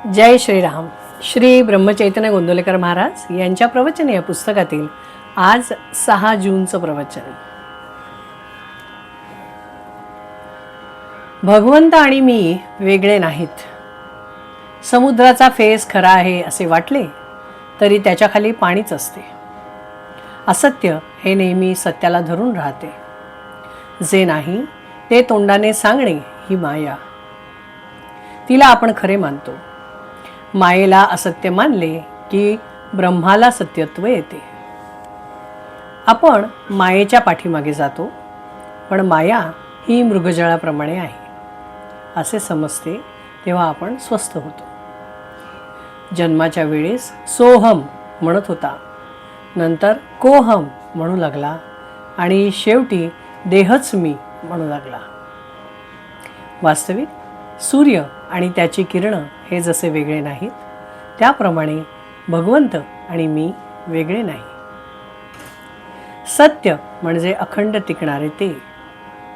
जय श्रीराम. श्री ब्रह्मचैतन्य गोंदवलेकर महाराज यांच्या प्रवचन या पुस्तकातील आज 6 जूनचं प्रवचन. भगवंत आणि मी वेगळे नाहीत. समुद्राचा फेस खरा आहे असे वाटले तरी त्याच्याखाली पाणीच असते. असत्य हे नेहमी सत्याला धरून राहते. जे नाही ते तोंडाने सांगणे ही माया. तिला आपण खरे मानतो. मायेला असत्य मानले की ब्रह्माला सत्यत्व येते. आपण मायेच्या पाठीमागे जातो, पण माया ही मृगजळाप्रमाणे आहे असे समजते तेव्हा आपण स्वस्थ होतो. जन्माच्या वेळेस सोहम म्हणत होता, नंतर कोहम म्हणू लागला आणि शेवटी देहच मी म्हणू लागला. वास्तविक सूर्य आणि त्याची किरणं हे जसे वेगळे नाहीत, त्याप्रमाणे भगवंत आणि मी वेगळे नाही. सत्य म्हणजे अखंड टिकणारे ते,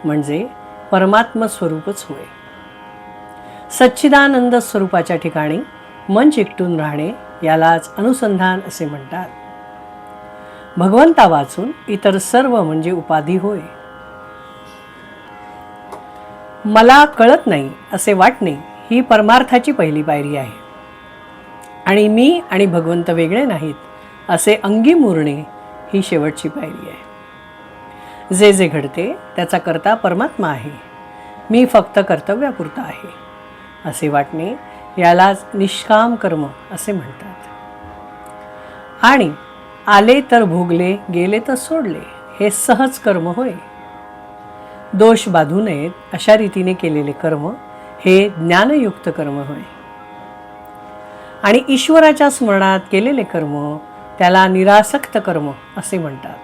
म्हणजे परमात्म स्वरूपच होय. सच्चिदानंद स्वरूपाच्या ठिकाणी मन चिकटून राहणे यालाच अनुसंधान असे म्हणतात. भगवंता वाचून इतर सर्व म्हणजे उपाधी होय. मला कळत नाही असे वाटणे ही परमार्थाची पहिली पायरी आहे, आणि मी आणि भगवंत वेगळे नाहीत असे अंगी मुरणे ही शेवटची पायरी आहे. जे जे घडते त्याचा कर्ता परमात्मा आहे, मी फक्त कर्तव्यापुरता आहे असे वाटणे यालाच निष्काम कर्म असे म्हणतात. आणि आले तर भोगले, गेले तर सोडले हे सहज कर्म होय. दोष बाधू नयेत अशा रीतीने केलेले कर्म हे ज्ञानयुक्त कर्म होय. आणि ईश्वराच्या स्मरणात केलेले कर्म त्याला निरासक्त कर्म असे म्हणतात.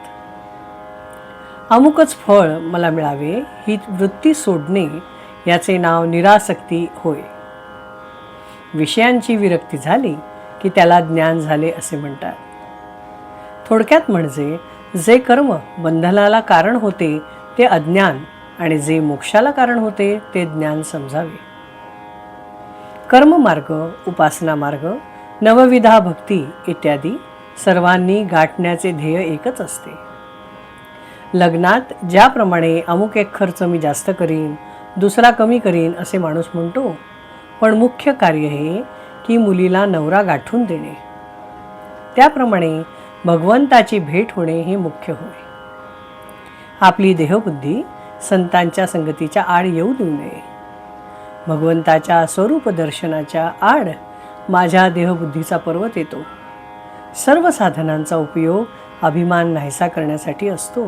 अमुकच फळ मला मिळावे ही वृत्ती सोडणे याचे नाव निरासक्ती होय. विषयांची विरक्ती झाली की त्याला ज्ञान झाले असे म्हणतात. थोडक्यात म्हणजे जे कर्म बंधनाला कारण होते ते अज्ञान, आणि जे मोक्षाला कारण होते ते ज्ञान समजावे. कर्ममार्ग, उपासना मार्ग, नवविधा भक्ती इत्यादी सर्वांनी गाठण्याचे ध्येय एकच असते. लग्नात ज्याप्रमाणे अमुक एक खर्च मी जास्त करीन, दुसरा कमी करीन असे माणूस म्हणतो, पण मुख्य कार्य हे की मुलीला नवरा गाठून देणे. त्याप्रमाणे भगवंताची भेट होणे हे मुख्य होय. आपली देहबुद्धी संतांच्या संगतीच्या आड येऊ देऊ नये. भगवंताच्या स्वरूप दर्शनाच्या आड माझ्या देहबुद्धीचा पर्वत येतो. सर्व साधनांचा उपयोग अभिमान नाहीसा करण्यासाठी असतो.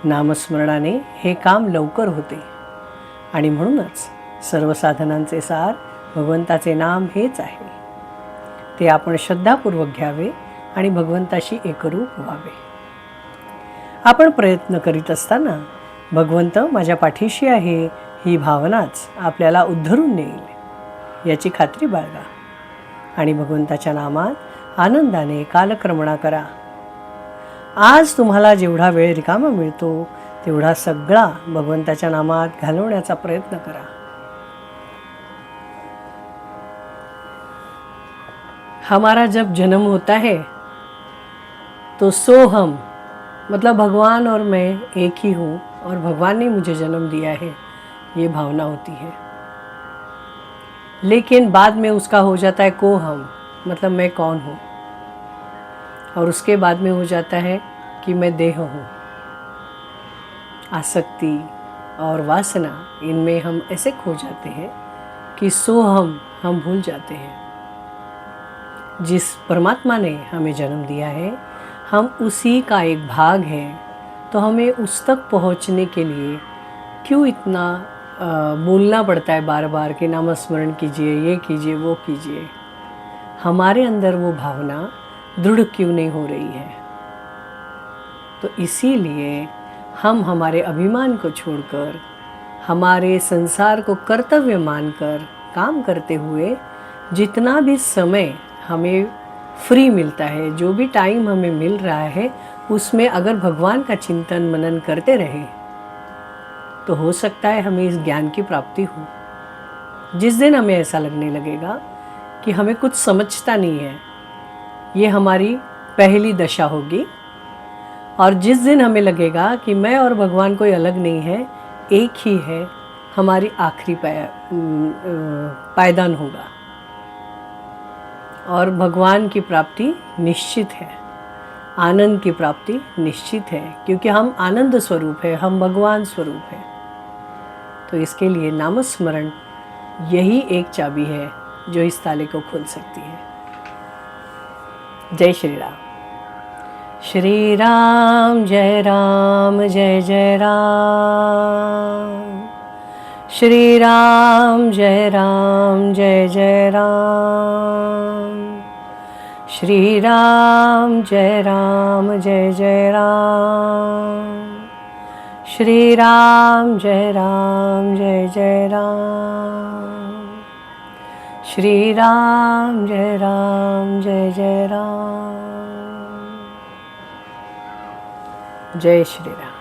नामस्मरणाने हे काम लवकर होते, आणि म्हणूनच सर्व साधनांचे सार भगवंताचे नाम हेच आहे. ते आपण श्रद्धापूर्वक घ्यावे आणि भगवंताशी एकरूप व्हावे. आपण प्रयत्न करीत असताना भगवंत माझ्या पाठीशी आहे ही भावनाच आपल्याला उद्धरून नेईल याची खात्री बाळगा, आणि भगवंताच्या नामात आनंदाने कालक्रमणा करा. आज तुम्हाला जेवढा वेळ रिकामा मिळतो तेवढा सगळा भगवंताच्या नामात घालवण्याचा प्रयत्न करा. हमारा जब जन्म होता है तो सोहम मतलब भगवान और मैं एक ही हूँ और भगवान ने मुझे जन्म दिया है, ये भावना होती है. लेकिन बाद में उसका हो जाता है कोहम, मतलब मैं कौन हूँ, और उसके बाद में हो जाता है कि मैं देह हूँ. आसक्ति और वासना, इनमें हम ऐसे खो जाते हैं कि सोहम हम भूल जाते हैं. जिस परमात्मा ने हमें जन्म दिया है हम उसी का एक भाग हैं, तो हमें उस तक पहुंचने के लिए क्यों इतना बोलना पड़ता है बार बार कि नामस्मरण कीजिए, ये कीजिए, वो कीजिए. हमारे अंदर वो भावना दृढ़ क्यों नहीं हो रही है? तो इसीलिए हम हमारे अभिमान को छोड़कर हमारे संसार को कर्तव्य मानकर काम करते हुए जितना भी समय हमें फ्री मिलता है, जो भी टाइम हमें मिल रहा है, उसमें अगर भगवान का चिंतन मनन करते रहे तो हो सकता है हमें इस ज्ञान की प्राप्ति हो. जिस दिन हमें ऐसा लगने लगेगा कि हमें कुछ समझता नहीं है, ये हमारी पहली दशा होगी। और जिस दिन हमें लगेगा कि मैं और भगवान कोई अलग नहीं है, एक ही है, हमारी आखिरी पायदान होगा और भगवान की प्राप्ति निश्चित है, आनंद की प्राप्ति निश्चित है, क्योंकि हम आनंद स्वरूप है, हम भगवान स्वरूप है। तो इसके लिए नामस्मरण यही एक चाबी है जो इस ताले को खोल सकती है। जय श्री राम। श्री राम जय राम जय जय राम। श्री राम जय जय राम। श्री राम जय जय राम। श्री राम जय जय राम। श्री राम जय जय राम। जय श्री राम।